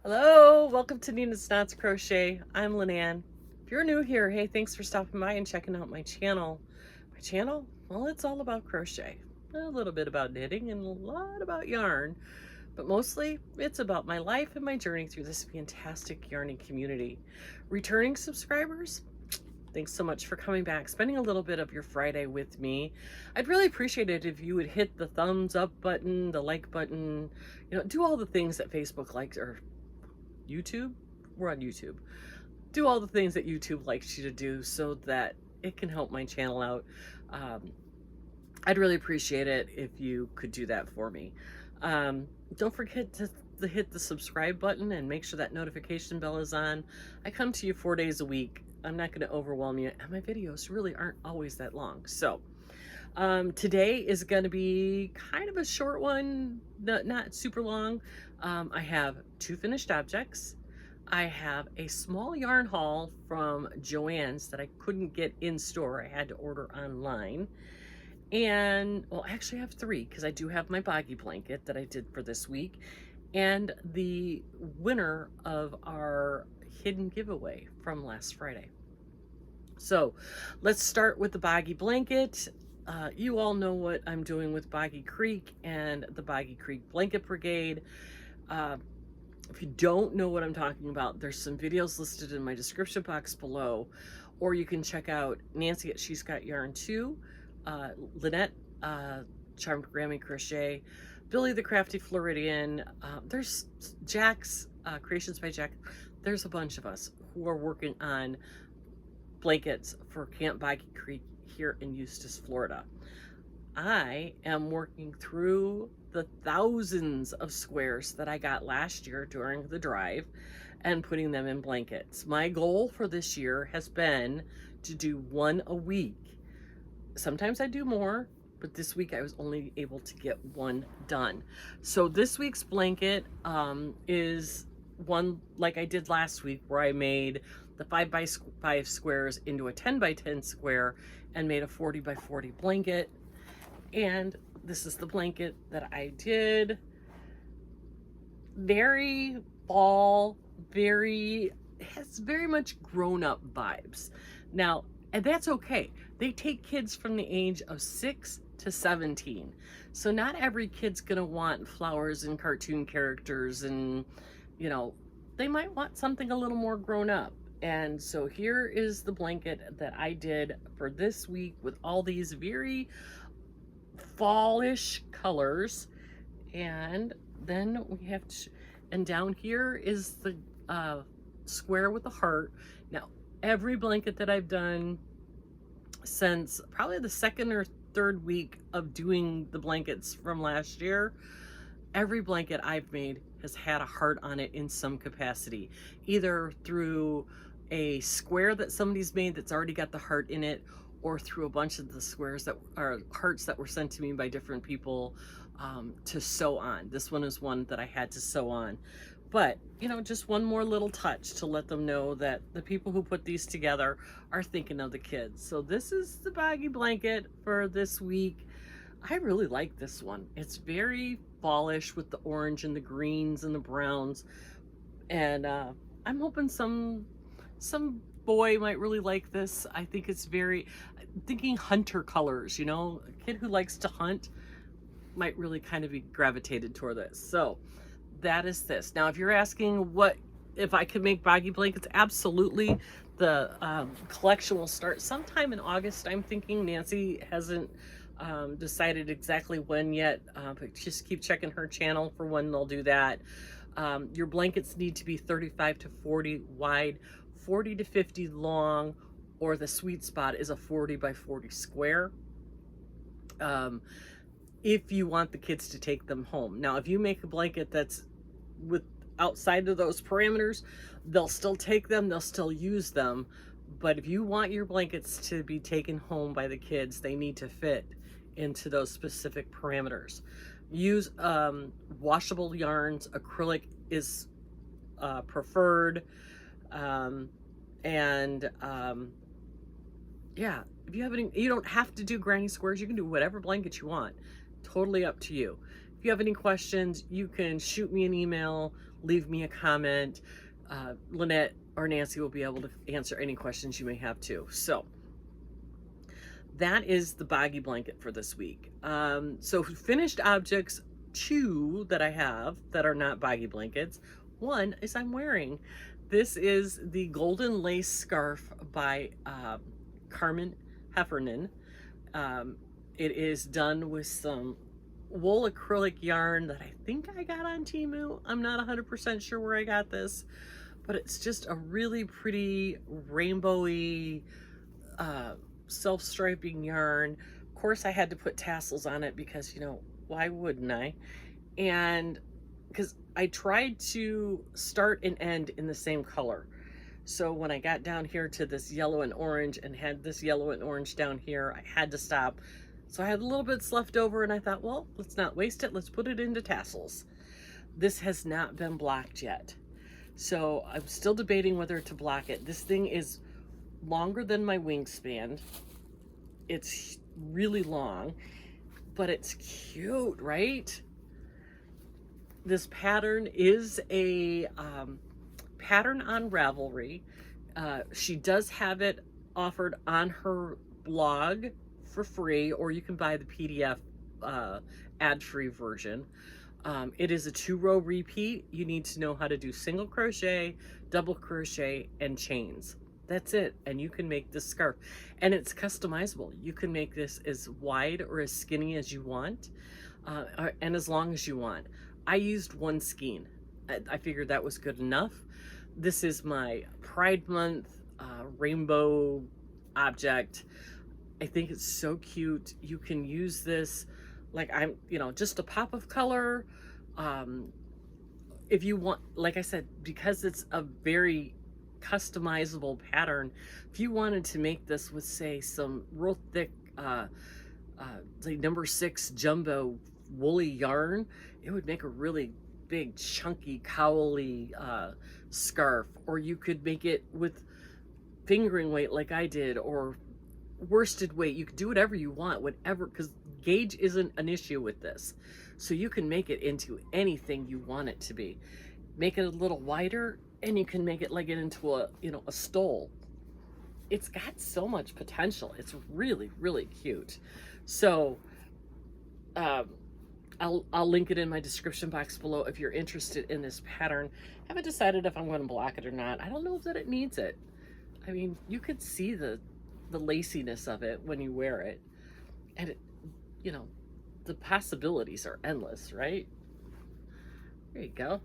Hello, welcome to Nina's Knots Crochet. I'm Lynanne. If you're new here, hey, thanks for stopping by and checking out my channel. My channel? Well, it's all about crochet. A little bit about knitting and a lot about yarn, but mostly it's about my life and my journey through this fantastic yarning community. Returning subscribers, thanks so much for coming back, spending a little bit of your Friday with me. I'd really appreciate it if you would hit the thumbs up button, the like button, do all the things that Facebook likes, or YouTube? We're on YouTube. Do all the things that YouTube likes you to do so that it can help my channel out. I'd really appreciate it if you could do that for me. Don't forget to hit the subscribe button and make sure that notification bell is on. I come to you 4 days a week. I'm not going to overwhelm you, and my videos really aren't always that long. So today is going to be kind of a short one, not super long. I have 2 finished objects. I have a small yarn haul from JoAnn's that I couldn't get in store. I had to order online. And, well, actually I have 3 because I do have my Boggy blanket that I did for this week and the winner of our hidden giveaway from last Friday. So let's start with the Boggy blanket. You all know what I'm doing with Boggy Creek and the Boggy Creek Blanket Brigade. If you don't know what I'm talking about, there's some videos listed in my description box below, or you can check out Nancy at She's Got Yarn Too, Lynette, Charmed Grammy Crochet, Billy the Crafty Floridian, there's Jack's, Creations by Jack. There's a bunch of us who are working on blankets for Camp Boggy Creek here in Eustis, Florida. I am working through the thousands of squares that I got last year during the drive and putting them in blankets. My goal for this year has been to do 1 a week. Sometimes I do more, but this week I was only able to get 1 done. So this week's blanket is one like I did last week, where I made the 5x5 squares into a 10x10 square and made a 40x40 blanket. And this is the blanket that I did. Very fall, has very much grown-up vibes. Now, and that's okay. They take kids from the age of 6 to 17. So not every kid's gonna want flowers and cartoon characters, and they might want something a little more grown up. And so here is the blanket that I did for this week with all these very fallish colors. And then we have and down here is the square with the heart. Now, every blanket that I've done since probably the 2nd or 3rd week of doing the blankets from last year, every blanket I've made has had a heart on it in some capacity, either through a square that somebody's made that's already got the heart in it, or through a bunch of the squares that are hearts that were sent to me by different people to sew on. This one is one that I had to sew on. But, just one more little touch to let them know that the people who put these together are thinking of the kids. So this is the Boggy blanket for this week. I really like this one. It's very fallish with the orange and the greens and the browns. And I'm hoping some boy might really like this. I think it's thinking hunter colors, a kid who likes to hunt might really kind of be gravitated toward this. So that is this. Now, if you're asking what if I could make Boggy blankets, absolutely. The collection will start sometime in August, I'm thinking. Nancy hasn't decided exactly when yet, but just keep checking her channel for when they'll do that. Your blankets need to be 35 to 40 wide, 40 to 50 long, or the sweet spot is a 40x40 square. If you want the kids to take them home. Now, if you make a blanket that's outside of those parameters, they'll still take them, they'll still use them. But if you want your blankets to be taken home by the kids, they need to fit into those specific parameters. Use washable yarns. Acrylic is preferred. Yeah, if you have any, you don't have to do granny squares. You can do whatever blanket you want. Totally up to you. If you have any questions, you can shoot me an email, leave me a comment. Lynette or Nancy will be able to answer any questions you may have too. So that is the Boggy blanket for this week. So finished objects 2 that I have that are not Boggy blankets. One is I'm wearing. This is the Golden Lace Scarf by Carmen Heffernan. It is done with some wool acrylic yarn that I think I got on Temu. I'm not 100% sure where I got this, but it's just a really pretty rainbowy self-striping yarn. Of course I had to put tassels on it because, you know, why wouldn't I? And because I tried to start and end in the same color. So when I got down here to this yellow and orange and had this yellow and orange down here, I had to stop. So I had a little bits left over and I thought, well, let's not waste it. Let's put it into tassels. This has not been blocked yet. So I'm still debating whether to block it. This thing is longer than my wingspan. It's really long, but it's cute, right? This pattern is a pattern on Ravelry. She does have it offered on her blog for free, or you can buy the PDF ad-free version. It is a 2-row repeat. You need to know how to do single crochet, double crochet, and chains. That's it, and you can make this scarf. And it's customizable. You can make this as wide or as skinny as you want, and as long as you want. I used one skein. I figured that was good enough. This is my Pride Month rainbow object. I think it's so cute. You can use this like just a pop of color. If you want, like I said, because it's a very customizable pattern, if you wanted to make this with, say, some real thick like number 6 jumbo woolly yarn, it would make a really big chunky cowly scarf. Or you could make it with fingering weight like I did, or worsted weight. You could do whatever you want, whatever, because gauge isn't an issue with this. So you can make it into anything you want it to be. Make it a little wider, and you can make it like it into a a stole. It's got so much potential. It's really, really cute. So I'll link it in my description box below if you're interested in this pattern. I haven't decided if I'm going to block it or not. I don't know that it needs it. I mean, you could see the laciness of it when you wear it, and it, the possibilities are endless, right? There you go.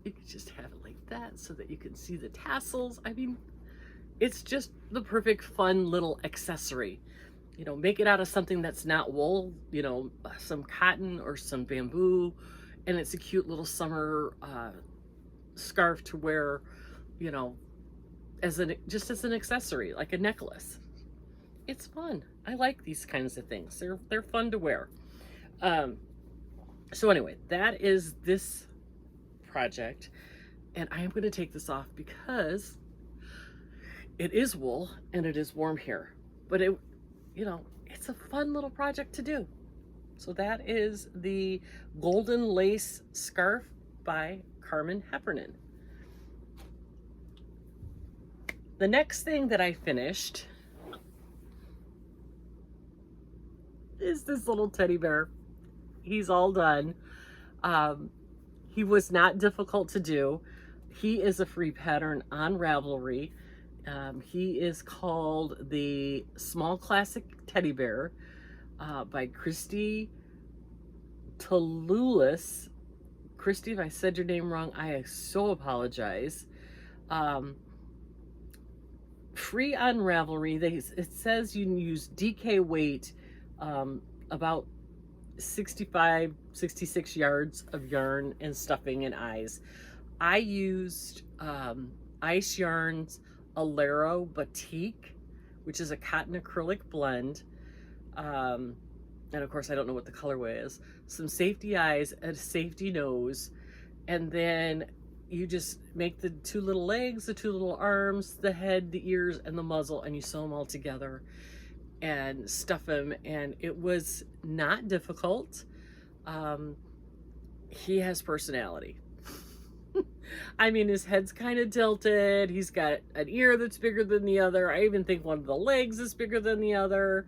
You can just have it like that so that you can see the tassels. I mean, it's just the perfect fun little accessory. Make it out of something that's not wool, some cotton or some bamboo, and it's a cute little summer scarf to wear, just as an accessory, like a necklace. It's fun. I like these kinds of things. They're fun to wear. So anyway, that is this project, and I am going to take this off because it is wool and it is warm here, but it's a fun little project to do. So that is the Golden Lace Scarf by Carmen Heffernan. The next thing that I finished is this little teddy bear. He's all done. He was not difficult to do. He is a free pattern on Ravelry. He is called the Small Classic Teddy Bear by Christy Tolulis. Christy, if I said your name wrong, I so apologize. Free on Ravelry. It says you can use DK weight, about 65, 66 yards of yarn and stuffing and eyes. I used Ice Yarn's Alero Batik, which is a cotton acrylic blend. And of course, I don't know what the colorway is. Some safety eyes, a safety nose, and then you just make the 2 little legs, the 2 little arms, the head, the ears, and the muzzle, and you sew them all together and stuff him. And it was not difficult. He has personality. I mean, his head's kind of tilted. He's got an ear that's bigger than the other. I even think one of the legs is bigger than the other.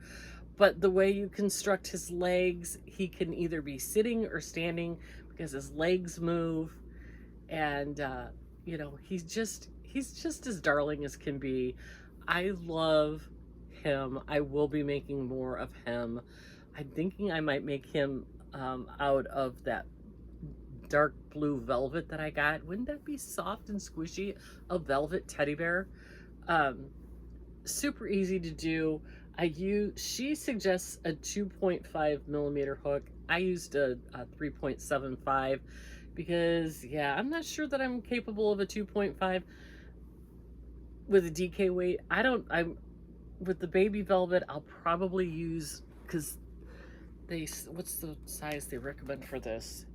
But the way you construct his legs, he can either be sitting or standing because his legs move. And, you know, he's just as darling as can be. I love him. I will be making more of him. I'm thinking I might make him out of that dark blue velvet that I got. Wouldn't that be soft and squishy? A velvet teddy bear. Super easy to do. She suggests a 2.5 millimeter hook. I used a 3.75 because, yeah, I'm not sure that I'm capable of a 2.5 with a DK weight. With the baby velvet, I'll probably use, because what's the size they recommend for this?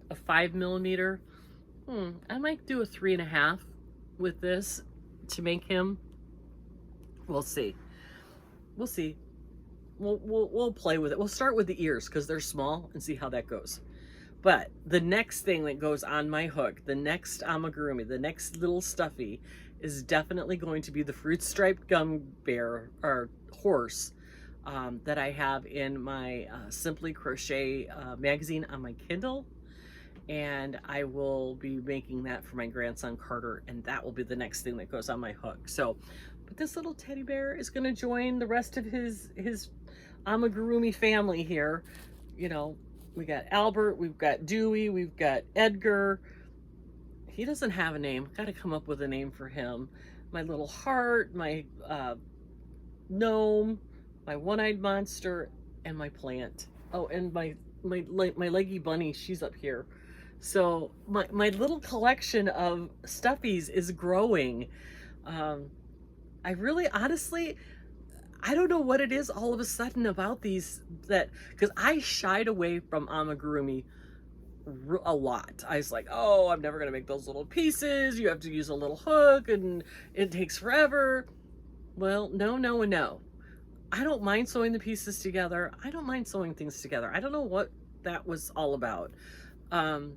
A 5 millimeter. I might do a 3.5 with this to make him. We'll see. We'll see. We'll play with it. We'll start with the ears because they're small and see how that goes. But the next thing that goes on my hook, the next amigurumi, the next little stuffy, is definitely going to be the fruit striped gum bear or horse that I have in my Simply Crochet magazine on my Kindle. And I will be making that for my grandson Carter, and that will be the next thing that goes on my hook. So, but this little teddy bear is going to join the rest of his amigurumi family here. You know, we got Albert, we've got Dewey, we've got Edgar. He doesn't have a name. Got to come up with a name for him. My little heart, my gnome, my one-eyed monster, and my plant. Oh, and my leggy bunny. She's up here. So my little collection of stuffies is growing. I really, honestly, I don't know what it is all of a sudden about these, because I shied away from amigurumi a lot. I was like, oh, I'm never going to make those little pieces. You have to use a little hook and it takes forever. Well, no, no, and no. I don't mind sewing the pieces together. I don't mind sewing things together. I don't know what that was all about. I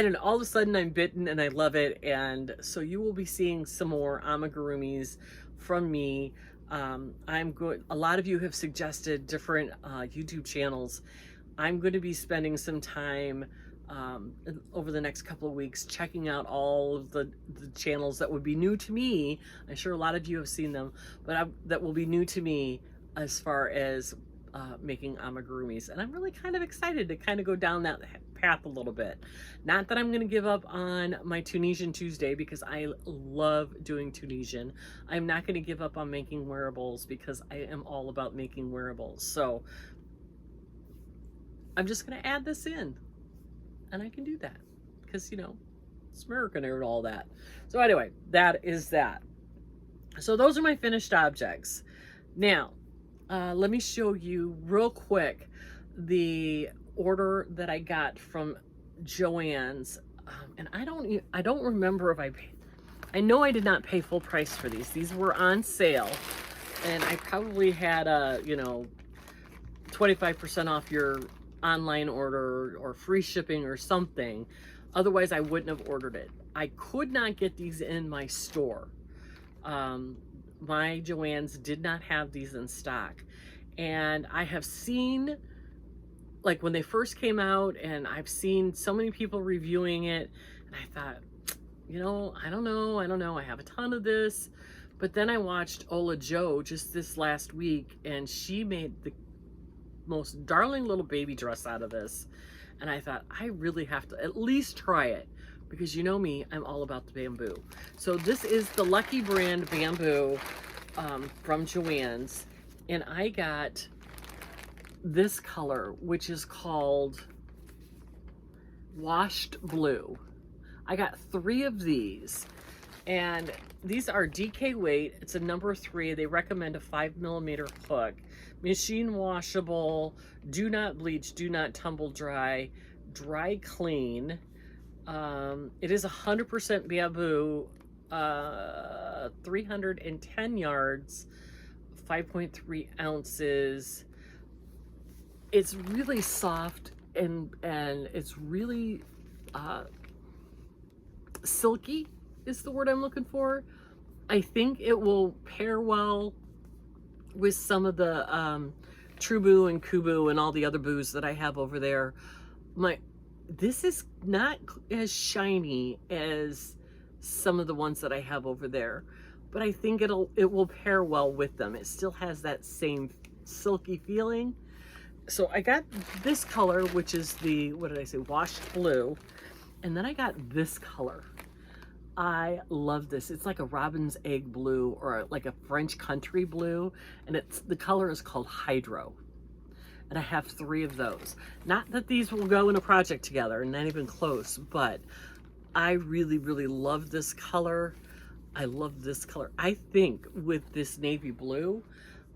don't know, all of a sudden I'm bitten and I love it. And so you will be seeing some more amigurumis from me. A lot of you have suggested different YouTube channels. I'm going to be spending some time over the next couple of weeks checking out all of the channels that would be new to me. I'm sure a lot of you have seen them, but that will be new to me as far as making amigurumis. And I'm really kind of excited to kind of go down that path a little bit. Not that I'm going to give up on my Tunisian Tuesday, because I love doing Tunisian. I'm not going to give up on making wearables because I am all about making wearables. So I'm just going to add this in, and I can do that because, you know, it's American and all that. So anyway, that is that. So those are my finished objects. Now, let me show you real quick the order that I got from JoAnn's, and I don't remember if I paid. I know I did not pay full price for these. These were on sale, and I probably had a 25% off your online order or free shipping or something. Otherwise, I wouldn't have ordered it. I could not get these in my store. My JoAnn's did not have these in stock, and I have seen, like, when they first came out, and I've seen so many people reviewing it, and I thought, you know, I don't know, I have a ton of this. But then I watched Ola Jo just this last week, and she made the most darling little baby dress out of this, and I thought, I really have to at least try it, because you know me, I'm all about the bamboo. So this is the Lucky brand bamboo from JoAnn's, and I got this color, which is called Washed Blue. I got 3 of these, and these are DK weight. It's a number 3. They recommend a 5 millimeter hook, machine washable, do not bleach, do not tumble dry, dry clean. It is 100% bamboo, 310 yards, 5.3 ounces. It's really soft, and it's really silky is the word I'm looking for. I think it will pair well with some of the True Boo and Kubu and all the other boos that I have over there. This is not as shiny as some of the ones that I have over there, but I think it will pair well with them. It still has that same silky feeling. So I got this color, which is the, what did I say, washed blue, and then I got this color. I love this. It's like a robin's egg blue or like a French country blue, and the color is called Hydro. And I have 3 of those. Not that these will go in a project together, not even close, but I really, really love this color. I love this color. I think with this navy blue,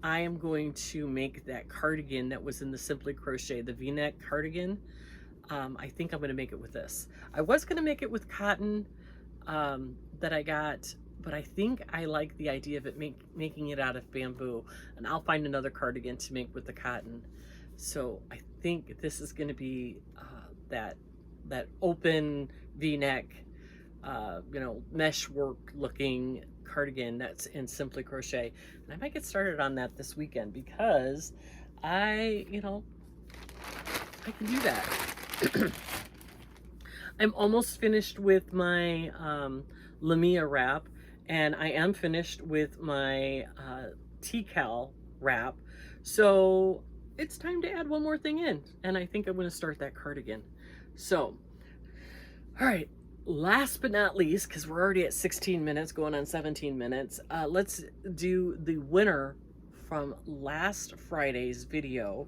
I am going to make that cardigan that was in the Simply Crochet, the V-neck cardigan. I think I'm going to make it with this. I was going to make it with cotton that I got, but I think I like the idea of it making it out of bamboo, and I'll find another cardigan to make with the cotton. So I think this is going to be that open V-neck, you know, mesh work looking cardigan that's in Simply Crochet. And I might get started on that this weekend because you know, I can do that. I'm almost finished with my Lamia wrap, and I am finished with my T-cal wrap. So it's time to add one more thing in, and I think I'm going to start that cardigan. So, all right, last but not least, because we're already at 16 minutes, going on 17 minutes, let's do the winner from last Friday's video,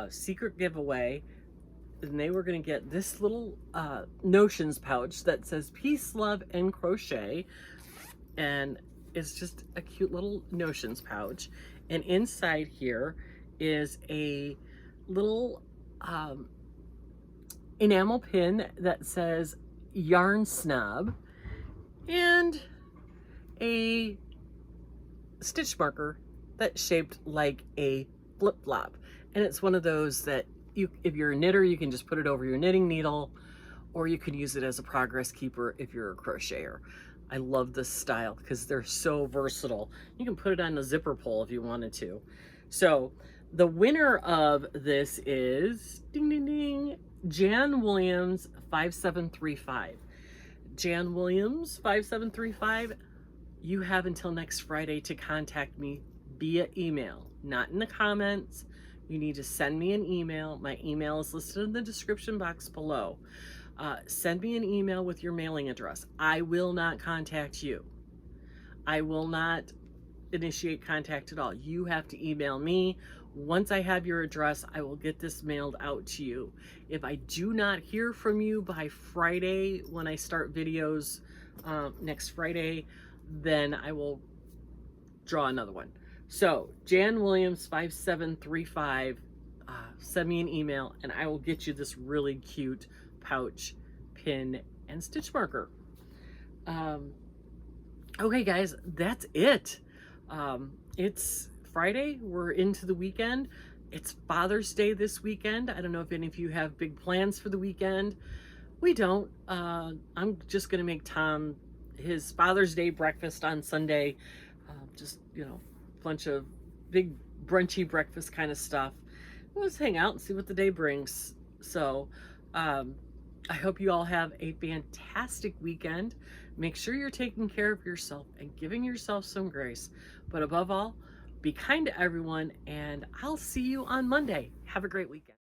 secret giveaway. And they were going to get this little notions pouch that says peace, love, and crochet. And it's just a cute little notions pouch. And inside here is a little enamel pin that says yarn snob and a stitch marker that's shaped like a flip-flop. And it's one of those that if you're a knitter, you can just put it over your knitting needle, or you can use it as a progress keeper if you're a crocheter. I love this style because they're so versatile. You can put it on a zipper pull if you wanted to. So the winner of this is, ding, ding, ding, Jan Williams 5735. Jan Williams 5735, you have until next Friday to contact me via email, not in the comments. You need to send me an email. My email is listed in the description box below. Send me an email with your mailing address. I will not contact you. I will not initiate contact at all. You have to email me. Once I have your address, I will get this mailed out to you. If I do not hear from you by Friday, when I start videos next Friday, then I will draw another one. So Jan Williams 5735, send me an email and I will get you this really cute pouch, pin, and stitch marker. Okay guys, that's it. It's Friday, we're into the weekend. It's Father's Day this weekend. I don't know if any of you have big plans for the weekend. We don't. I'm just gonna make Tom his Father's Day breakfast on Sunday. Just, you know, bunch of big brunchy breakfast kind of stuff. We'll just hang out and see what the day brings. So I hope you all have a fantastic weekend. Make sure you're taking care of yourself and giving yourself some grace, but above all, be kind to everyone, and I'll see you on Monday. Have a great weekend.